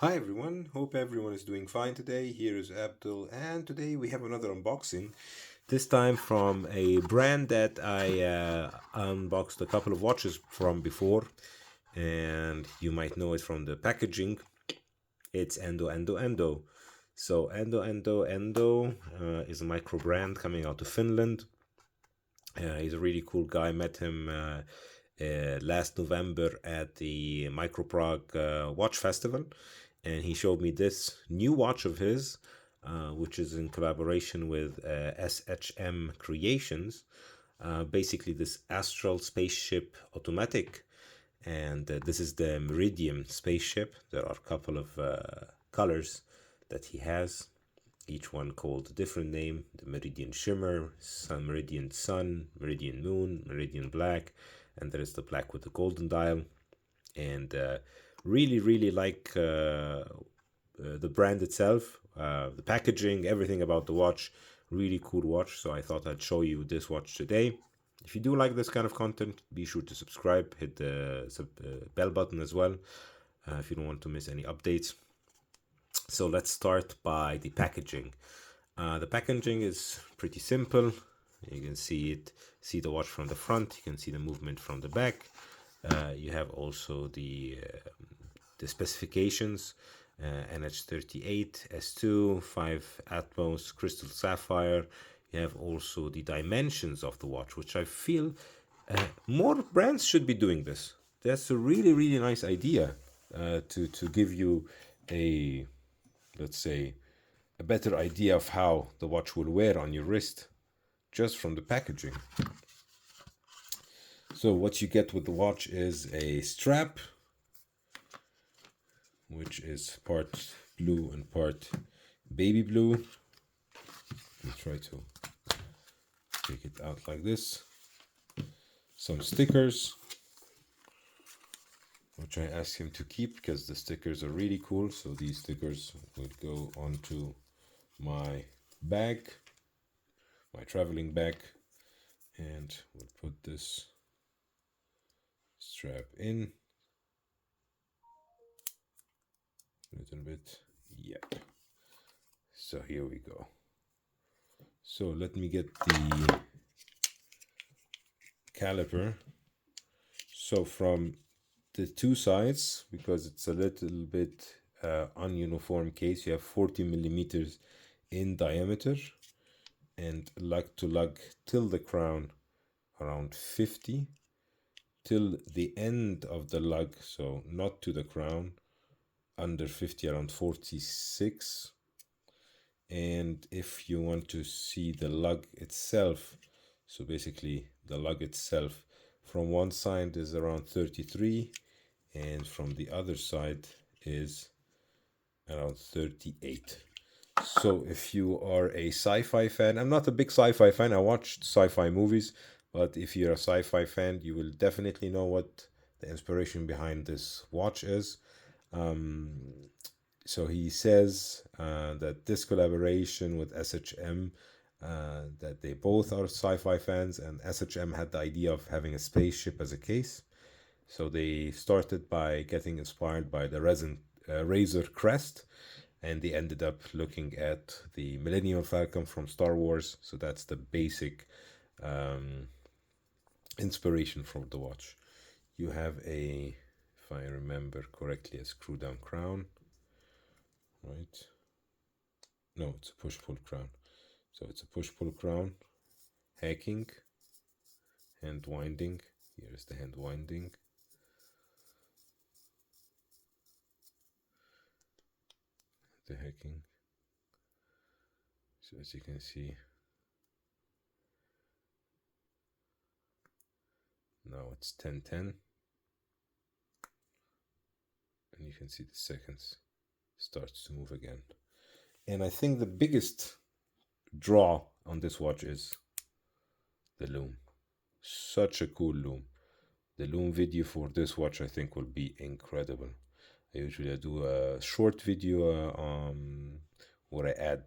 Hi everyone, hope everyone is doing fine today. Here is Abdul, and today we have another unboxing. This time from a brand that I unboxed a couple of watches from before, and you might know it from the packaging. It's AndoAndoAndo. So AndoAndoAndo is a micro brand coming out of Finland. He's a really cool guy. Met him last November at the Microbrand Watch Festival, and he showed me this new watch of his, which is in collaboration with SHM Creations. Basically, this Astral Spaceship Automatic, and this is the Meridian spaceship. There are a couple of colors that he has, each one called a different name: the Meridian Shimmer, Meridian Sun, Meridian Moon, Meridian Black, and there is the black with the golden dial. And really like the brand itself, the packaging, everything about the watch. Really cool watch. So I thought I'd show you this watch today. If you do like this kind of content, be sure to subscribe, hit the bell button as well if you don't want to miss any updates. So let's start by the packaging. The packaging is pretty simple. You can see the watch from the front. You can see the movement from the back. You have also the specifications: NH38, S2, 5 Atmos, Crystal Sapphire. You have also the dimensions of the watch, which I feel more brands should be doing this. That's a really nice idea to give you a, let's say, a better idea of how the watch will wear on your wrist just from the packaging. So what you get with the watch is a strap, which is part blue and part baby blue. Let me try to take it out like this. Some stickers, which I asked him to keep because the stickers are really cool. So these stickers will go onto my bag, my traveling bag, and we'll put this strap in a little bit. Yep. So here we go. So let me get the caliper. So from the two sides, because it's a little bit ununiform case, you have 40 millimeters in diameter, and lug-to-lug till the crown around 50, till the end of the lug, so not to the crown, under 50, around 46. And if you want to see the lug itself, so basically the lug itself, from one side is around 33, and from the other side is around 38. So if you are a sci-fi fan, I'm not a big sci-fi fan, I watched sci-fi movies, but if you're a sci-fi fan, you will definitely know what the inspiration behind this watch is. So he says that this collaboration with SHM, that they both are sci-fi fans, and SHM had the idea of having a spaceship as a case. So they started by getting inspired by the Razor Crest, and they ended up looking at the Millennium Falcon from Star Wars. So that's the basic inspiration from the watch. You have a, if I remember correctly, a screw down crown, right? No, it's a push-pull crown. So it's a push-pull crown, hacking, hand winding. Here's the hand winding. The hacking. So as you can see, now it's 10:10, and you can see the seconds starts to move again. And I think the biggest draw on this watch is the loom. Such a cool loom. The loom video for this watch I think will be incredible. I usually do a short video where I add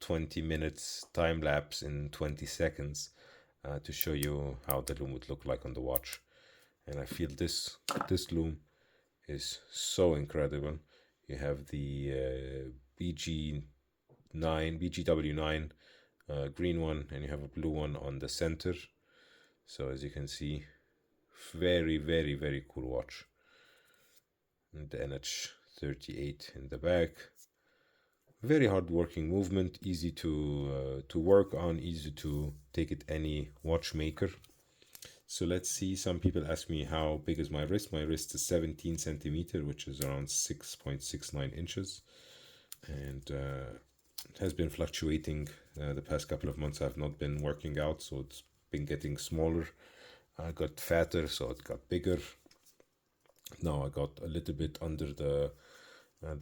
20 minutes time lapse in 20 seconds to show you how the loom would look like on the watch. And I feel this loom is so incredible. You have the BGW9 green one, and you have a blue one on the center. So as you can see, very, very, very cool watch. And the NH38 in the back. Very hard working movement, easy to work on, easy to take it any watchmaker. So let's see, some people ask me how big is my wrist. My wrist is 17 centimeter, which is around 6.69 inches. And it has been fluctuating the past couple of months. I've not been working out, so it's been getting smaller. I got fatter, so it got bigger. Now I got a little bit under the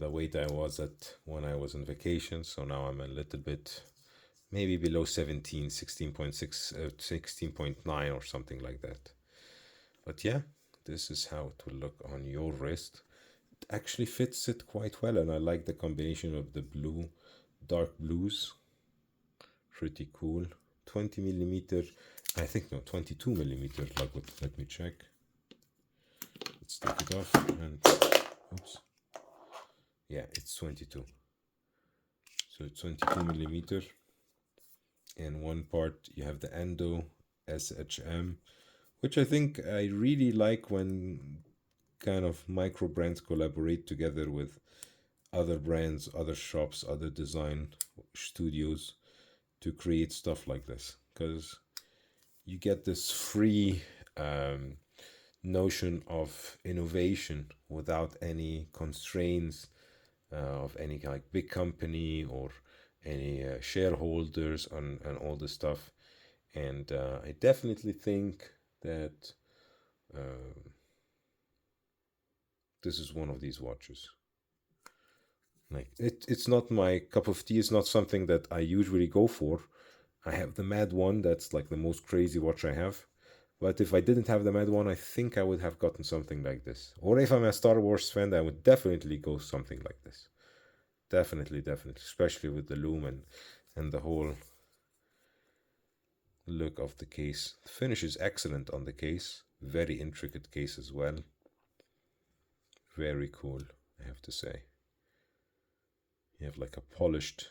weight I was at when I was on vacation, so now I'm a little bit maybe below 17, 16.6, 16.9 or something like that. But yeah, this is how it will look on your wrist. It actually fits it quite well, and I like the combination of the blue, dark blues. Pretty cool. 20 millimeter, I think, no, 22 millimeter lug. Let me check. Let's take it off and oops. Yeah, it's 22. So it's 22 millimeter. And one part you have the Ando SHM, which I think I really like when kind of micro brands collaborate together with other brands, other shops, other design studios to create stuff like this, because you get this free notion of innovation without any constraints of any like big company or any shareholders and all this stuff. And I definitely think that this is one of these watches. Like it's not my cup of tea. It's not something that I usually go for. I have the Mad One. That's like the most crazy watch I have. But if I didn't have the Mad One, I think I would have gotten something like this. Or if I'm a Star Wars fan, I would definitely go something like this. Definitely, definitely. Especially with the loom and the whole look of the case. The finish is excellent on the case. Very intricate case as well. Very cool, I have to say. You have like a polished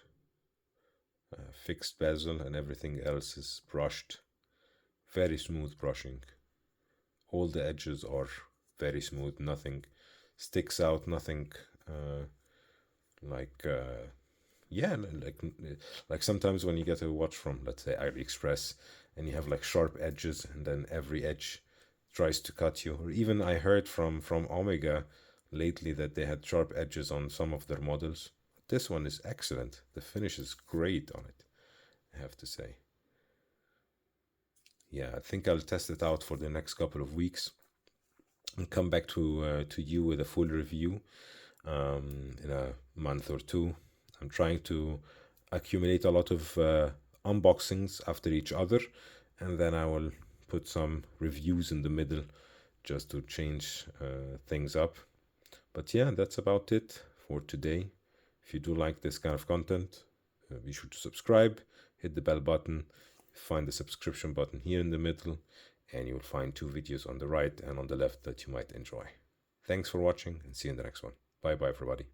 fixed bezel, and everything else is brushed. Very smooth brushing. All the edges are very smooth. Nothing sticks out. Nothing yeah, like sometimes when you get a watch from, let's say, AliExpress, and you have like sharp edges, and then every edge tries to cut you. Or even I heard from Omega lately that they had sharp edges on some of their models. This one is excellent. The finish is great on it, I have to say. Yeah, I think I'll test it out for the next couple of weeks and come back to you with a full review in a month or two. I'm trying to accumulate a lot of unboxings after each other, and then I will put some reviews in the middle just to change things up. But yeah, that's about it for today. If you do like this kind of content, be sure to subscribe, hit the bell button, find the subscription button here in the middle, and you'll find 2 videos on the right and on the left that you might enjoy. Thanks for watching, and see you in the next one. Bye bye, everybody.